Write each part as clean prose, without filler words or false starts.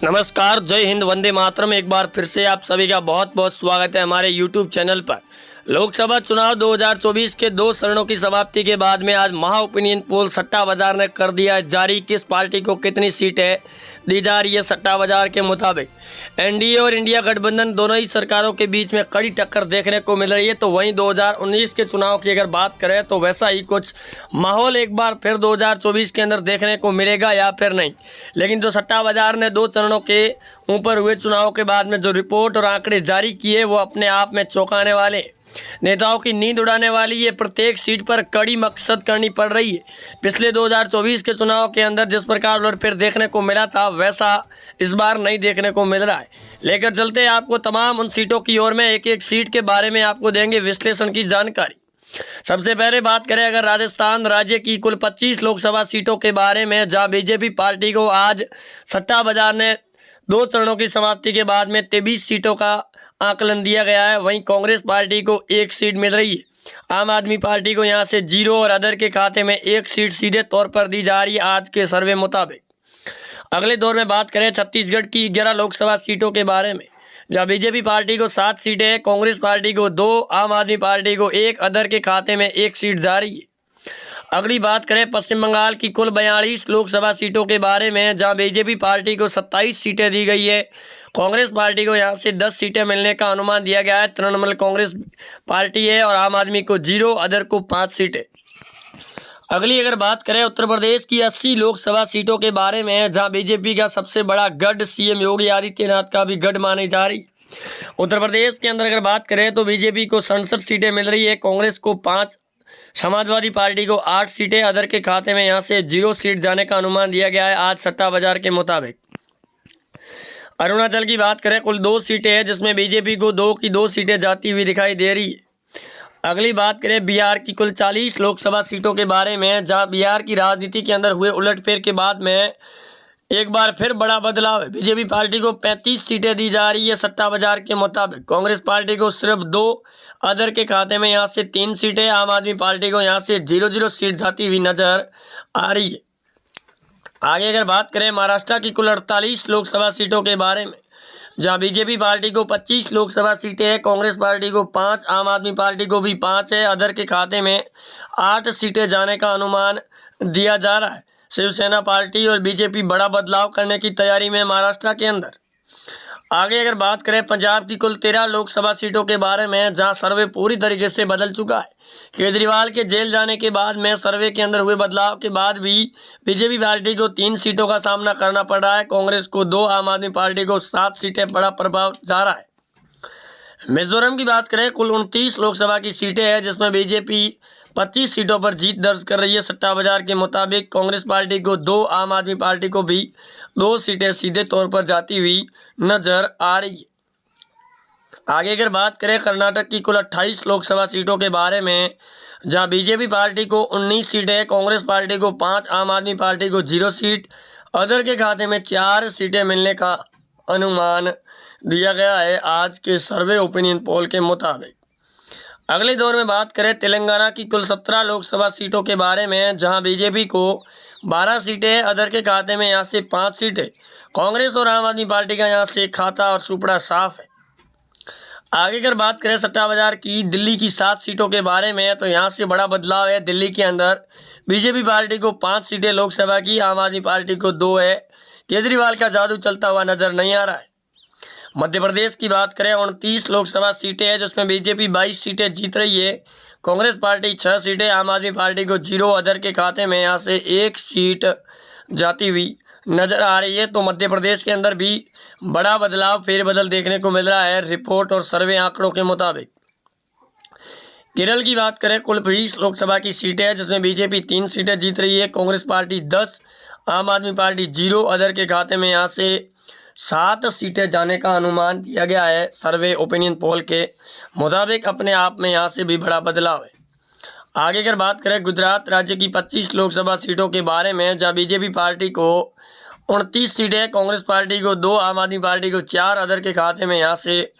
नमस्कार, जय हिंद, वंदे मातरम। एक बार फिर से आप सभी का बहुत बहुत स्वागत है हमारे YouTube चैनल पर। लोकसभा चुनाव 2024 के 2 चरणों की समाप्ति के बाद में आज महा ओपिनियन पोल सट्टा बाजार ने कर दिया है जारी। किस पार्टी को कितनी सीटें दी जा रही है सट्टा बाजार के मुताबिक। एनडीए और इंडिया गठबंधन दोनों ही सरकारों के बीच में कड़ी टक्कर देखने को मिल रही है। तो वहीं 2019 के चुनाव की अगर बात करें तो वैसा ही कुछ माहौल एक बार फिर 2024 के अंदर देखने को मिलेगा या फिर नहीं। लेकिन जो सट्टा बाजार ने 2 चरणों के ऊपर हुए चुनाव के बाद में जो रिपोर्ट और आंकड़े जारी किए वो अपने आप में चौंकाने वाले, नेताओं की नींद उड़ाने वाली। ये प्रत्येक सीट पर कड़ी मकसद करनी पड़ रही है। पिछले 2024 के चुनाव के अंदर जिस प्रकार उलटफेर देखने को मिला था वैसा इस बार नहीं देखने को मिल रहा है। लेकर चलते हैं आपको तमाम उन सीटों की ओर में, एक एक सीट के बारे में आपको देंगे विश्लेषण की जानकारी। सबसे पहले बात करें अगर राजस्थान राज्य की कुल 25 लोकसभा सीटों के बारे में, जहां बीजेपी पार्टी को आज सट्टा बाजार ने 2 चरणों की समाप्ति के बाद में 23 सीटों का आकलन दिया गया है। वहीं कांग्रेस पार्टी को 1 सीट मिल रही है। आम आदमी पार्टी को यहां से 0 और अदर के खाते में 1 सीट सीधे तौर पर दी जा रही है आज के सर्वे मुताबिक। अगले दौर में बात करें छत्तीसगढ़ की 11 लोकसभा सीटों के बारे में, जहां बीजेपी पार्टी को 7 सीटें हैं, कांग्रेस पार्टी को 2, आम आदमी पार्टी को 1, अदर के खाते में 1 सीट जारी है। अगली बात करें पश्चिम बंगाल की कुल 42 लोकसभा सीटों के बारे में, जहां बीजेपी पार्टी को 27 सीटें दी गई है, कांग्रेस पार्टी को यहां से 10 सीटें मिलने का अनुमान दिया गया है। तृणमूल कांग्रेस पार्टी है और आम आदमी को 0, अदर को 5 सीटें। अगली अगर बात करें उत्तर प्रदेश की 80 लोकसभा सीटों के बारे में, जहां बीजेपी का सबसे बड़ा गढ़ सीएम योगी आदित्यनाथ का भी गढ़ मानी जा रही। उत्तर प्रदेश के अंदर अगर बात करें तो बीजेपी को 67 सीटें मिल रही है, कांग्रेस को 5, समाजवादी पार्टी को 8 सीटें, अदर के खाते में यहां से 0 सीट जाने का अनुमान दिया गया है आज सट्टा बाजार के मुताबिक। अरुणाचल की बात करें कुल 2 सीटें हैं, जिसमें बीजेपी को 2 की 2 सीटें जाती हुई दिखाई दे रही है। अगली बात करें बिहार की कुल 40 लोकसभा सीटों के बारे में, जहां बिहार की राजनीति के अंदर हुए उलटफेर के बाद में एक बार फिर बड़ा बदलाव है। बीजेपी पार्टी को 35 सीटें दी जा रही है सट्टा बाजार के मुताबिक, कांग्रेस पार्टी को सिर्फ 2, अदर के खाते में यहां से 3 सीटें, आम आदमी पार्टी को यहां से 0-0 सीट जाती हुई नजर आ रही है। आगे अगर बात करें महाराष्ट्र की कुल 48 लोकसभा सीटों के बारे में, जहां बीजेपी पार्टी को 25 लोकसभा सीटें हैं, कांग्रेस पार्टी को 5, आम आदमी पार्टी को भी 5 है, अदर के खाते में 8 सीटें जाने का अनुमान दिया जा रहा है। शिवसेना पार्टी और बीजेपी बड़ा बदलाव करने की तैयारी में महाराष्ट्र के अंदर। आगे अगर बात करें पंजाब की कुल 13 लोकसभा सीटों के बारे में, जहां सर्वे पूरी तरीके से बदल चुका है। केजरीवाल के जेल जाने के बाद में सर्वे के अंदर हुए बदलाव के बाद भी बीजेपी पार्टी को 3 सीटों का सामना करना पड़ रहा है, कांग्रेस को 2, आम आदमी पार्टी को 7 सीटें, बड़ा प्रभाव जा रहा है। मिजोरम की बात करें कुल 29 लोकसभा की सीटें हैं, जिसमें बीजेपी 25 सीटों पर जीत दर्ज कर रही है सट्टा बाजार के मुताबिक, कांग्रेस पार्टी को 2, आम आदमी पार्टी को भी 2 सीटें सीधे तौर पर जाती हुई नजर आ रही है। आगे अगर बात करें कर्नाटक की कुल 28 लोकसभा सीटों के बारे में, जहां बीजेपी पार्टी को 19 सीटें, कांग्रेस पार्टी को 5, आम आदमी पार्टी को 0 सीट, अदर के खाते में 4 सीटें मिलने का अनुमान दिया गया है आज के सर्वे ओपिनियन पोल के मुताबिक। अगले दौर में बात करें तेलंगाना की कुल 17 लोकसभा सीटों के बारे में, जहां बीजेपी को 12 सीटें, अदर के खाते में यहां से 5 सीटें, कांग्रेस और आम आदमी पार्टी का यहां से खाता और सुपड़ा साफ है। आगे अगर बात करें सट्टा बाजार की दिल्ली की 7 सीटों के बारे में, तो यहां से बड़ा बदलाव है। दिल्ली के अंदर बीजेपी पार्टी को 5 सीटें लोकसभा की, आम आदमी पार्टी को 2 है। केजरीवाल का जादू चलता हुआ नजर नहीं आ रहा है। मध्य प्रदेश की बात करें 29 लोकसभा सीटें हैं, जिसमें बीजेपी 22 सीटें जीत रही है, कांग्रेस पार्टी 6 सीटें, आम आदमी पार्टी को 0, अदर के खाते में यहां से 1 सीट जाती हुई नजर आ रही है। तो मध्य प्रदेश के अंदर भी बड़ा बदलाव, फेरबदल देखने को मिल रहा है रिपोर्ट और सर्वे आंकड़ों के मुताबिक। केरल की बात करें कुल 20 लोकसभा की सीटें हैं, जिसमें बीजेपी 3 सीटें जीत रही है, कांग्रेस पार्टी 10, आम आदमी पार्टी 0, अदर के खाते में यहाँ से 7 सीटें जाने का अनुमान दिया गया है सर्वे ओपिनियन पोल के मुताबिक। अपने आप में यहाँ से भी बड़ा बदलाव है। आगे अगर बात करें गुजरात राज्य की 25 लोकसभा सीटों के बारे में, जहाँ बीजेपी पार्टी को 29 सीटें, कांग्रेस पार्टी को 2, आम आदमी पार्टी को 4, अदर के खाते में यहाँ से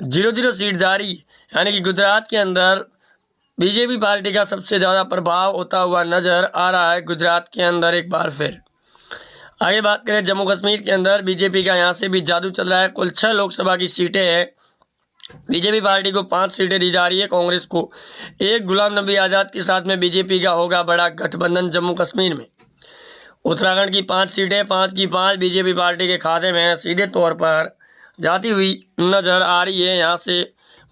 0-0 सीट जारी, यानी कि गुजरात के अंदर बीजेपी पार्टी का सबसे ज़्यादा प्रभाव होता हुआ नजर आ रहा है गुजरात के अंदर एक बार फिर। आगे बात करें जम्मू कश्मीर के अंदर बीजेपी का यहाँ से भी जादू चल रहा है। कुल 6 लोकसभा की सीटें हैं। बीजेपी पार्टी को 5 सीटें दी जा रही है, कांग्रेस को 1। गुलाम नबी आज़ाद के साथ में बीजेपी का होगा बड़ा गठबंधन जम्मू कश्मीर में। उत्तराखंड की 5 सीटें 5 की 5 बीजेपी पार्टी के खाते में सीधे तौर पर जाती हुई नजर आ रही है। यहाँ से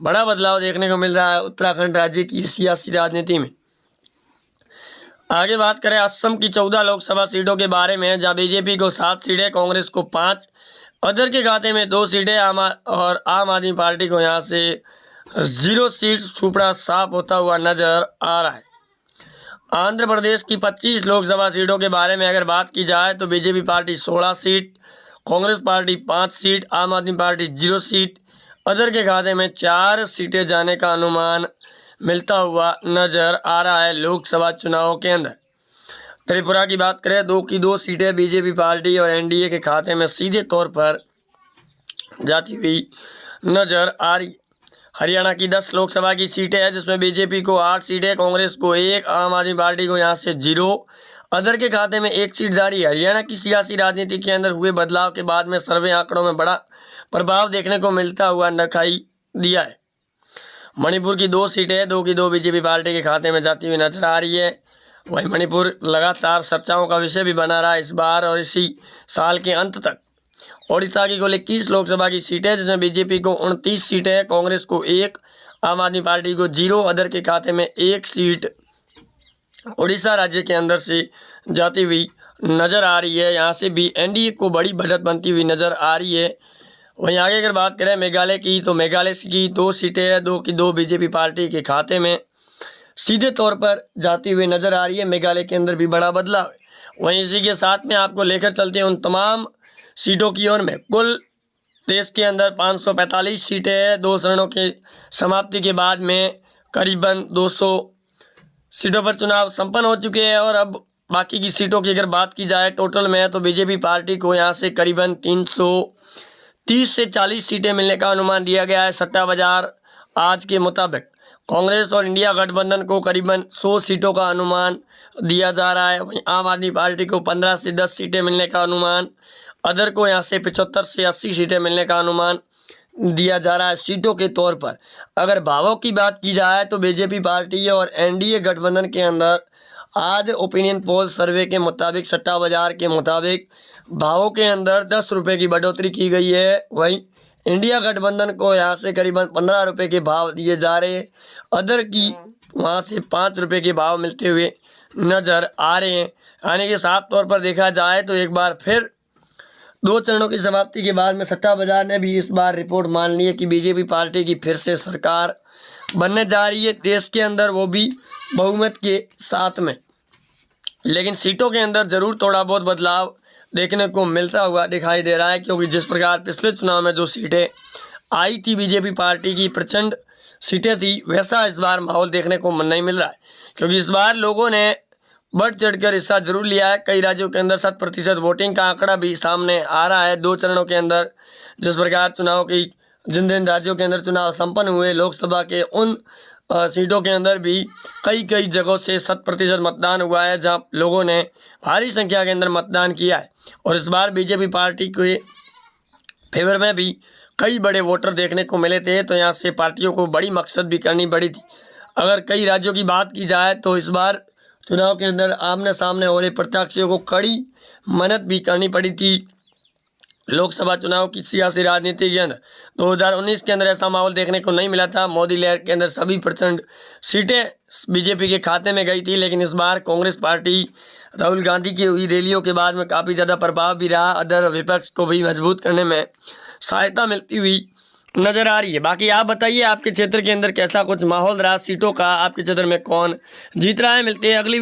बड़ा बदलाव देखने को मिल रहा है उत्तराखंड राज्य की सियासी राजनीति में। आगे बात करें असम की 14 लोकसभा सीटों के बारे में, जहां बीजेपी को 7 सीटें, कांग्रेस को 5, अदर के खाते में 2 सीटें और आम आदमी पार्टी को यहां से 0 सीट छुपड़ा साफ होता हुआ नजर आ रहा है। आंध्र प्रदेश की 25 लोकसभा सीटों के बारे में अगर बात की जाए तो BJP party 16 seat, Congress party 5 seat, आम आदमी पार्टी 0 सीट, अदर के खाते में 4 सीटें जाने का अनुमान मिलता हुआ नजर आ रहा है लोकसभा चुनावों के अंदर। त्रिपुरा की बात करें 2 की 2 सीटें बीजेपी पार्टी और एनडीए के खाते में सीधे तौर पर जाती हुई नजर आ रही। हरियाणा की 10 लोकसभा की सीटें हैं, जिसमें बीजेपी को 8 सीटें, कांग्रेस को 1, आम आदमी पार्टी को यहां से 0, अदर के खाते में 1 सीट जारी है। हरियाणा की सियासी राजनीति के अंदर हुए बदलाव के बाद में सर्वे आंकड़ों में बड़ा प्रभाव देखने को मिलता हुआ दिखाई दिया है। मणिपुर की 2 सीटें 2 की 2 बीजेपी पार्टी के खाते में जाती हुई नजर आ रही है। वहीं मणिपुर लगातार चर्चाओं का विषय भी बना रहा है इस बार और इसी साल के अंत तक। ओडिशा की कुल 21 लोकसभा की सीटें, जिसमें बीजेपी को 29 सीटें, कांग्रेस को 1, आम आदमी पार्टी को 0, अदर के खाते में 1 सीट ओडिशा राज्य के अंदर से जाती हुई नजर आ रही है। यहाँ से भी एनडीए को बड़ी बढ़त बनती हुई नजर आ रही है। वहीं आगे अगर बात करें मेघालय की, तो मेघालय की 2 सीटें हैं, 2 की 2 बीजेपी पार्टी के खाते में सीधे तौर पर जाती हुई नजर आ रही है। मेघालय के अंदर भी बड़ा बदलाव है। वहीं इसी के साथ में आपको लेकर चलते हैं उन तमाम सीटों की ओर में। कुल देश के अंदर 545 सीटें हैं। 2 चरणों के समाप्ति के बाद में करीबन 200 सीटों पर चुनाव संपन्न हो चुके हैं। और अब बाकी की सीटों की अगर बात की जाए टोटल में, तो बीजेपी पार्टी को यहाँ से करीबन 330 से 40 सीटें मिलने का अनुमान दिया गया है सट्टा बाजार आज के मुताबिक। कांग्रेस और इंडिया गठबंधन को करीबन 100 सीटों का अनुमान दिया जा रहा है। वहीं आम आदमी पार्टी को 15 से 10 सीटें मिलने का अनुमान, अदर को यहाँ से 75 से 80 सीटें मिलने का अनुमान दिया जा रहा है सीटों के तौर पर। अगर भावों की बात की जाए तो बीजेपी पार्टी और एनडीए गठबंधन के अंदर आज ओपिनियन पोल सर्वे के मुताबिक, सट्टा बाजार के मुताबिक भावों के अंदर 10 रुपये की बढ़ोतरी की गई है। वहीं इंडिया गठबंधन को यहाँ से करीबन 15 रुपये के भाव दिए जा रहे हैं, अदर की वहाँ से 5 रुपये के भाव मिलते हुए नज़र आ रहे हैं। यानी कि साफ तौर पर देखा जाए तो एक बार फिर 2 चरणों की समाप्ति के बाद में सट्टा बाजार ने भी इस बार रिपोर्ट मान ली है कि बीजेपी पार्टी की फिर से सरकार बनने जा रही है देश के अंदर, वो भी बहुमत के साथ में। लेकिन सीटों के अंदर ज़रूर थोड़ा बहुत बदलाव देखने को मिलता हुआ दिखाई दे रहा है, क्योंकि जिस प्रकार पिछले चुनाव में जो सीटें आई थी बीजेपी पार्टी की प्रचंड सीटें थी, वैसा इस बार माहौल देखने को नहीं मिल रहा है। क्योंकि इस बार लोगों ने बढ़ चढ़कर हिस्सा जरूर लिया है। कई राज्यों के अंदर 100% वोटिंग का आंकड़ा भी सामने आ रहा है 2 चरणों के अंदर। जिस प्रकार चुनाव की जिन राज्यों के अंदर चुनाव संपन्न हुए, लोकसभा के उन सीटों के अंदर भी कई जगहों से 100% मतदान हुआ है, जहां लोगों ने भारी संख्या के अंदर मतदान किया है। और इस बार बीजेपी पार्टी के फेवर में भी कई बड़े वोटर देखने को मिले थे, तो यहाँ से पार्टियों को बड़ी मकसद भी करनी पड़ी थी। अगर कई राज्यों की बात की जाए तो इस बार चुनाव के अंदर आमने सामने हो रहे प्रत्याशियों को कड़ी मेहनत भी करनी पड़ी थी। लोकसभा चुनाव की सियासी राजनीति के अंदर 2019 के अंदर ऐसा माहौल देखने को नहीं मिला था। मोदी लहर के अंदर सभी प्रचंड सीटें बीजेपी के खाते में गई थी, लेकिन इस बार कांग्रेस पार्टी राहुल गांधी की हुई रैलियों के बाद में काफ़ी ज़्यादा प्रभाव भी रहा, अदर विपक्ष को भी मजबूत करने में सहायता मिलती हुई नज़र आ रही है। बाकी आप बताइए आपके क्षेत्र के अंदर कैसा कुछ माहौल रहा सीटों का, आपके क्षेत्र में कौन जीत रहा है। मिलते हैं अगली